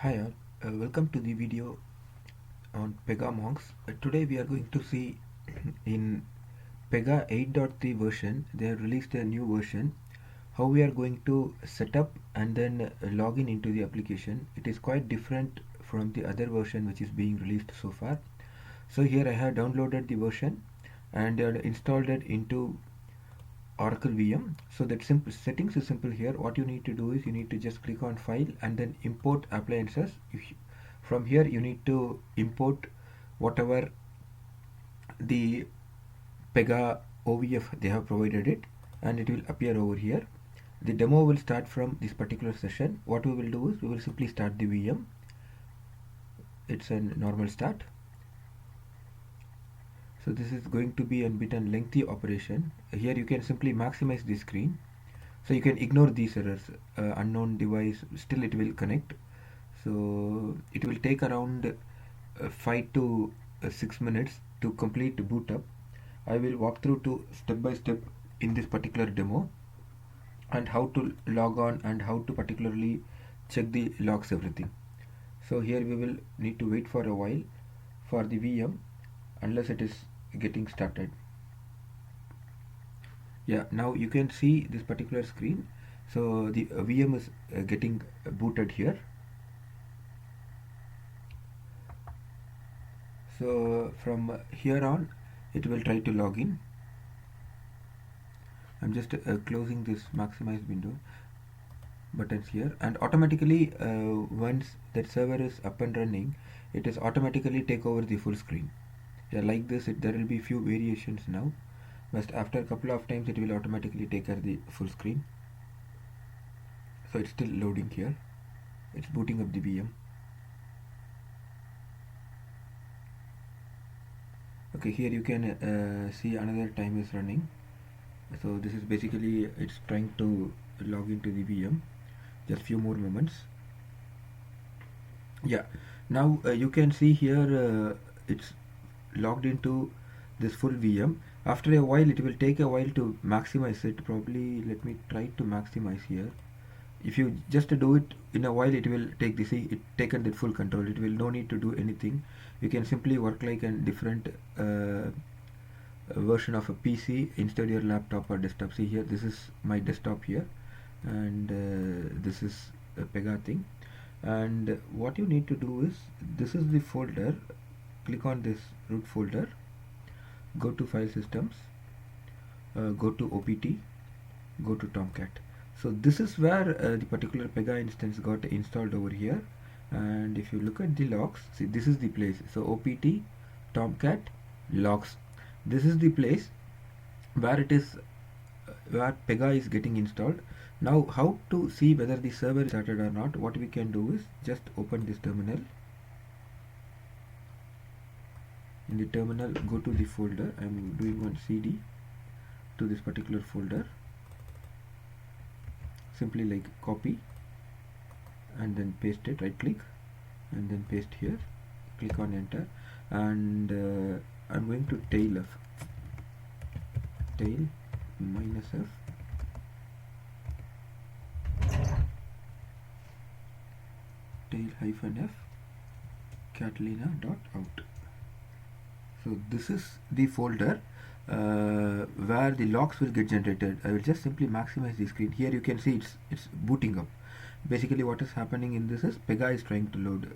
Hi all, welcome to the video on Pega Monks. Today we are going to see in Pega 8.3 version, they have released a new version, how we are going to set up and then log in into the application. It is quite different from the other version which is being released so far. So here I have downloaded the version and installed it into Oracle VM. So that simple settings is simple here. What you need to do is you need to just click on file and then import appliances. From here you need to import whatever the Pega OVF they have provided it, and it will appear over here. The demo will start from this particular session. What we will do is we will simply start the VM. It's a normal start. So this is going to be a bit and lengthy operation. Here you can simply maximize the screen. So you can ignore these errors. Unknown device, still it will connect. So it will take around 5 to 6 minutes to complete boot up. I will walk through to step by step in this particular demo and how to log on and how to particularly check the logs, everything. So here we will need to wait for a while for the VM unless it is getting started. Yeah, now you can see this particular screen. So the VM is getting booted here. So from here on it will try to log in. I'm just closing this maximize window buttons here, and automatically once that server is up and running, it is automatically take over the full screen. Yeah, like this there will be few variations now, but after a couple of times it will automatically take over the full screen. So it's still loading here, it's booting up the VM. Okay, here you can see another time is running. So this is basically it's trying to log into the VM. Just few more moments. Yeah, now you can see here it's logged into this full VM. After a while it will take a while to maximize it. Probably let me try to maximize here. If you just do it in a while, it will take this, it taken the full control. It will no need to do anything. You can simply work like a different version of a PC instead your laptop or desktop. See here, this is my desktop here, and this is a Pega thing. And what you need to do is, this is the folder. Click on this root folder, go to file systems, go to OPT, go to Tomcat. So this is where the particular Pega instance got installed over here. And if you look at the logs, see, this is the place. So OPT Tomcat logs, this is the place where it is where Pega is getting installed. Now how to see whether the server is started or not, what we can do is just open this terminal. In the terminal, go to the folder. I am doing one CD to this particular folder. Simply like copy and then paste it, right click and then paste here, click on enter, and I'm going to tail f, tail minus f, tail hyphen f, Catalina dot out. So this is the folder where the logs will get generated. I will just simply maximize the screen. Here you can see it's booting up. Basically what is happening in this is Pega is trying to load.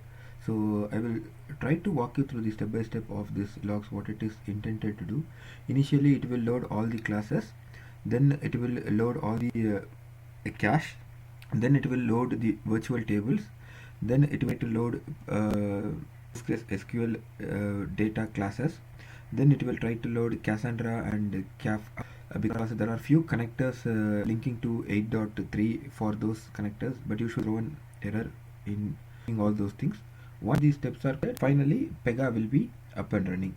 So I will try to walk you through the step by step of this logs, what it is intended to do. Initially it will load all the classes, then it will load all the cache, then it will load the virtual tables, then it will load SQL data classes, then it will try to load Cassandra and CAF because there are few connectors linking to 8.3 for those connectors, but you should throw an error in all those things. Once these steps are clear, finally Pega will be up and running.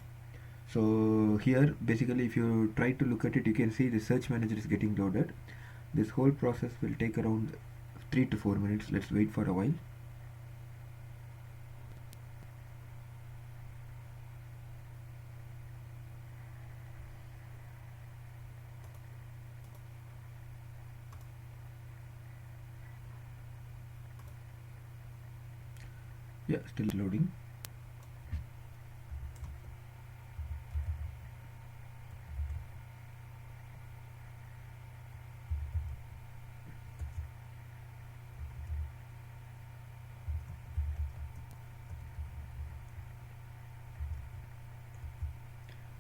So here basically if you try to look at it, you can see the search manager is getting loaded. This whole process will take around 3 to 4 minutes. Let's wait for a while. Yeah, still loading.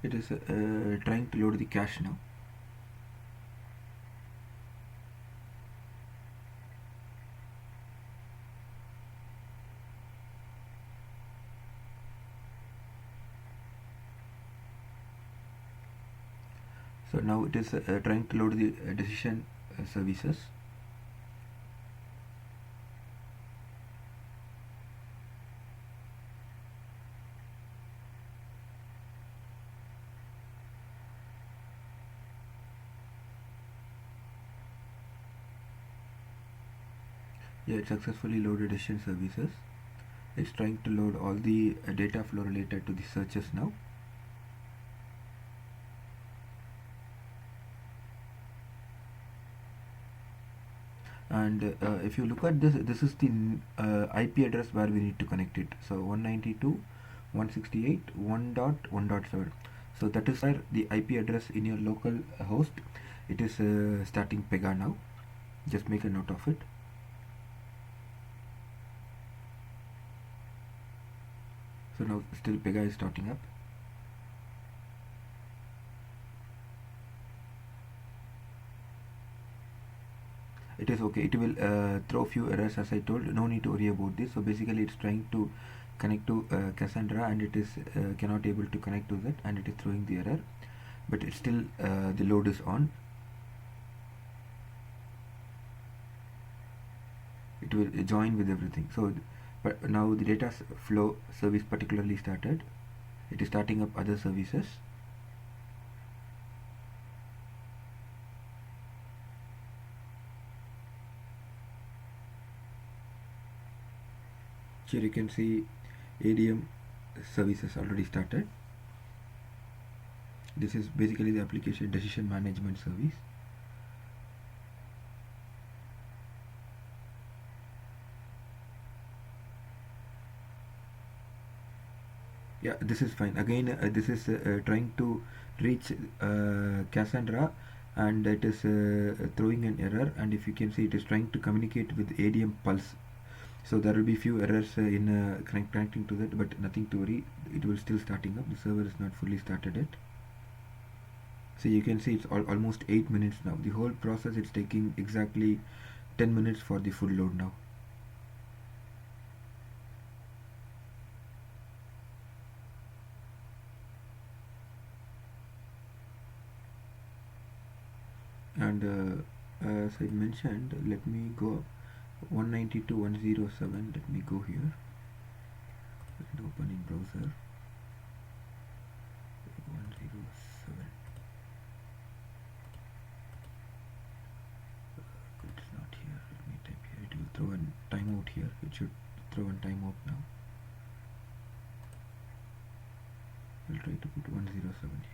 It is trying to load the cache now. So now it is trying to load the decision services. Yeah, it successfully loaded decision services. It's trying to load all the data flow related to the searches now. And if you look at this is the IP address where we need to connect it. So 192.168.1.1.7. So that is where the IP address in your local host. It is starting Pega now. Just make a note of it. So now still Pega is starting up. It is okay. It will throw few errors as I told. No need to worry about this. So basically it's trying to connect to Cassandra, and it is cannot able to connect to that, and it is throwing the error, but it's still the load is on. It will join with everything. So but now the data flow service particularly started. It is starting up other services. Here you can see ADM services already started. This is basically the application decision management service. Yeah, this is fine. Again, this is trying to reach Cassandra, and it is throwing an error. And if you can see, it is trying to communicate with ADM Pulse. So there will be few errors in connecting to that, but nothing to worry. It will still starting up. The server is not fully started yet. So you can see it's almost 8 minutes now. The whole process is taking exactly 10 minutes for the full load now. And as I mentioned, let me go 192.107. Let me go here and open in browser 107. It's not here. Let me type here. It will throw a timeout here. It should throw a timeout now. I'll try to put 107 here.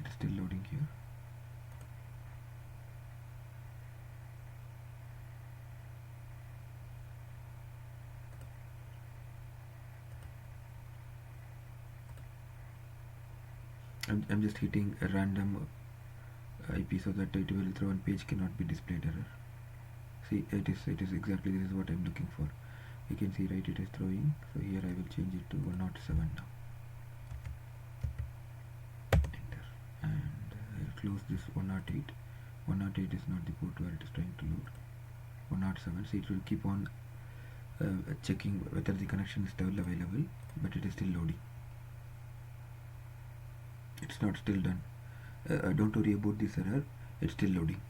It's still loading here. I'm just hitting a random IP so that it will throw on page cannot be displayed error. See, it is exactly this is what I'm looking for. You can see, right, it is throwing. So here I will change it to 107 now. Enter. And I'll close this 108. 108 is not the port where it is trying to load. 107. So it will keep on checking whether the connection is still available, but it is still loading. It's not still done. Don't worry about this error. It's still loading.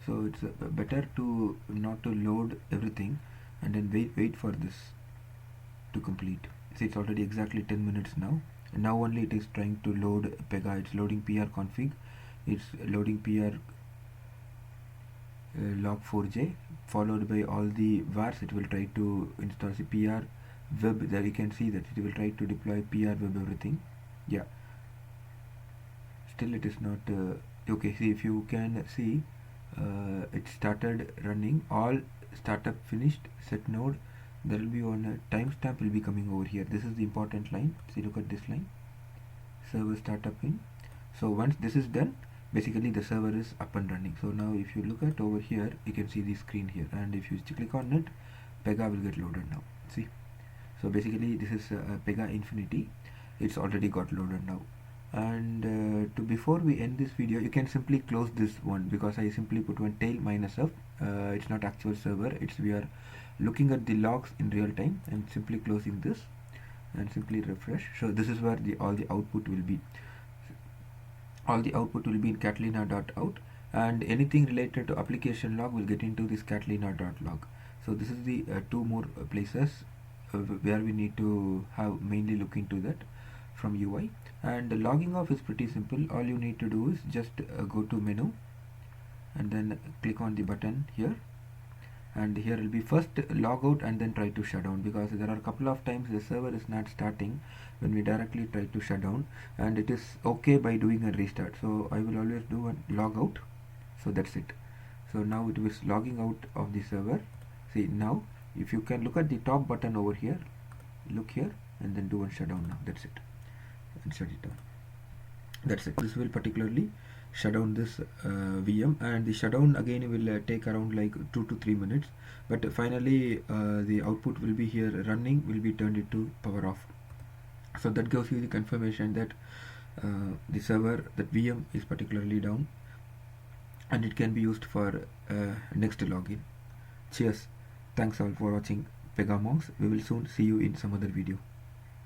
So it's better to not to load everything and then wait for this to complete. See, it's already exactly 10 minutes now. And now only it is trying to load Pega. It's loading PR config. It's loading PR log4j followed by all the vars. It will try to install the PR web. There you can see that it will try to deploy PR web everything. Yeah, still it is not okay. See, if you can see, it started running. All startup finished. Set node. There will be one timestamp will be coming over here. This is the important line. See, look at this line. Server startup in. So once this is done, basically the server is up and running. So now if you look at over here, you can see the screen here, and if you click on it, Pega will get loaded now. See, so basically this is Pega Infinity. It's already got loaded now. And to before we end this video, you can simply close this one, because I simply put one tail minus f. It's not actual server, it's we are looking at the logs in real time, and simply closing this and simply refresh. So this is where all the output will be. All the output will be in catalina.out, and anything related to application log will get into this catalina.log. So this is the two more places where we need to have mainly look into that from UI. And the logging off is pretty simple. All you need to do is just go to menu and then click on the button here, and here will be first log out and then try to shut down, because there are a couple of times the server is not starting when we directly try to shut down, and it is okay by doing a restart. So I will always do a log out. So that's it. So now it is logging out of the server. See, now if you can look at the top button over here, look here, and then do one shutdown now. That's it, and shut it down. That's it. This will particularly shut down this VM, and the shutdown again will take around like 2 to 3 minutes, but finally the output will be here running, will be turned into power off. So that gives you the confirmation that the server, that VM is particularly down, and it can be used for next login. Cheers. Thanks all for watching Pega Monks. We will soon see you in some other video.